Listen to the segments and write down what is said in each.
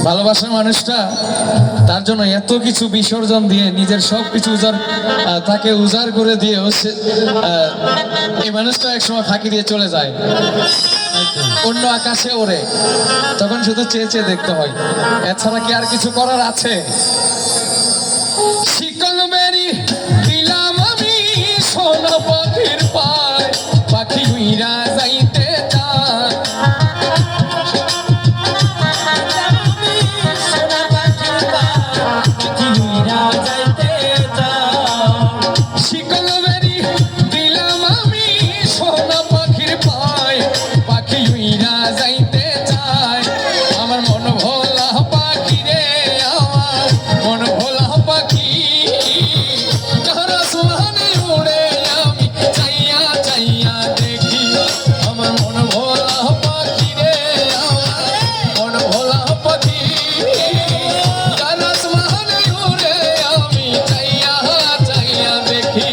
ভালোবাসার মানুষটা তার জন্য এত কিছু বিসর্জন দিয়ে নিজের সব কিছু তাকে উজাড় করে দিয়ে এই মানুষটা একসময় ফাঁকি দিয়ে চলে যায়, অন্য আকাশে ওড়ে, তখন শুধু চেয়ে চেয়ে দেখতে হয়। এছাড়া কি আর কিছু করার আছে? শিকল বেরি দিলাম আমি সোনা পাখির পায়, পাখি উইরা যাইতে চায়। শিকল বেরি দিলাম আমি সোনা পাখির পায়, পাখি উইরা যাইতে চায়। আমার মন ভোলা পাখি রে, আমার মন ভোলা পাখি, কার আসমানে উড়ে আমি চাইয়া চাইয়া দেখি। আমার মন ভোলা পাখি রে, আমার মন ভোলা পাখি, কার আসমানে উড়ে আমি চাইয়া চাইয়া দেখি।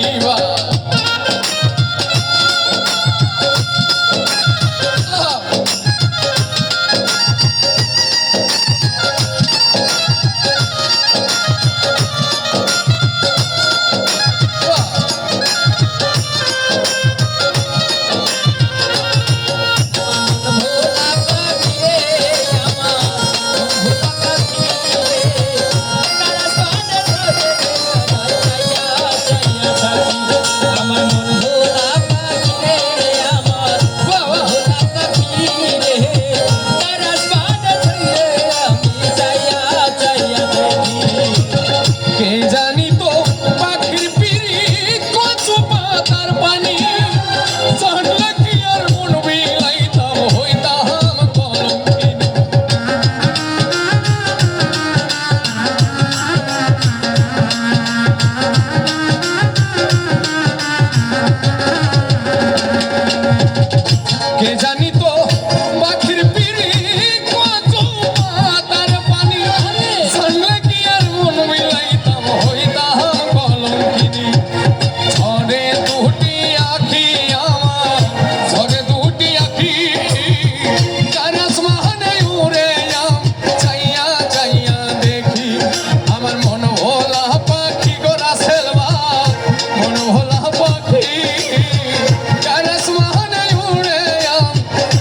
কে জানি তো পাখির পিড়ি কত পাতার পানি, জানলে কি আর মন মিলাইতাম হইতাম কলঙ্কিনী। ঝরে দুটি আখি আমার, ঝরে দুটি আখি, কার আসমানে উড়ে চাইয়া চাইয়া দেখি। আমার মন ভোলা পাখি গো রাসেল ভাই, মন ভোলা পাখি, কার আসমানে উড়ে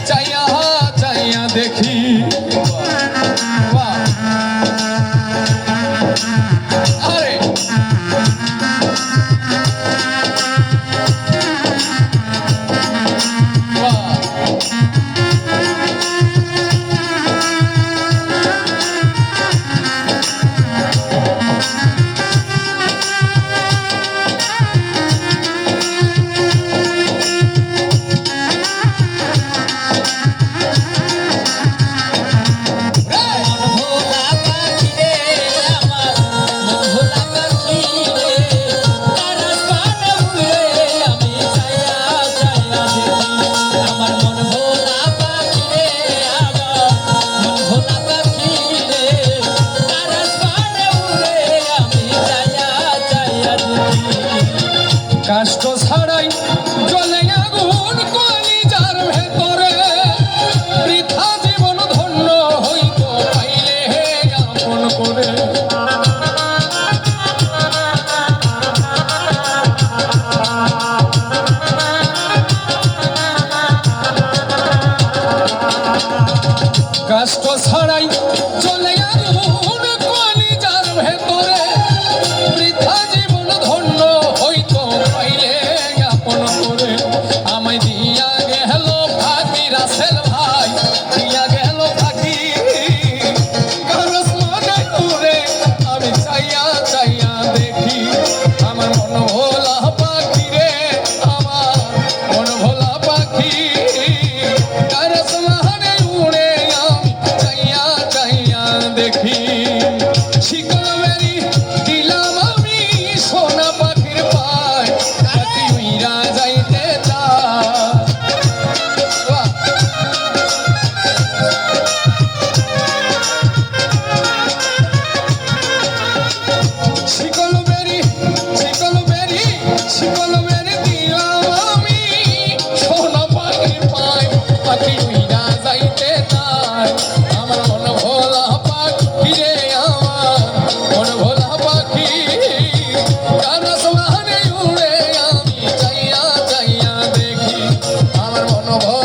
চাইয়া চাইয়া দেখি। আরে কষ্ট ছাড়াই জ্বলে আগুন কলিজার ভেতরে, বৃথা জীবন ধন্য হইত পাইলে আপন করে। কষ্ট ছাড়াই চলে আগুন কলিজার ভেতরে, বৃথা জীবন ধন্য হইতো পাইলে আপন করে। আমায় দিয়া গেল ফাঁকি রাসেল ভাই, দিয়া গেল ফাঁকি, কার আসমানে উড়ে আমি চাইয়া চাইয়া দেখি। আমার মন ভোলা পাখি রে, আমার মন ভোলা পাখি, কার আসমানে উড়ে আমি চাইয়া চাইয়া দেখি। শিকল বেরি দিলাম আমি সোনা পাখির পায়, পাখি উইরা যাইতে চায়। শিকল বেরি শিকল বেরি শিকল বেরি দিলাম আমি সোনা পাখির পায়, পাখি উইরা যাইতে চায়। আমার মন ভোলা পাখি, প্রভু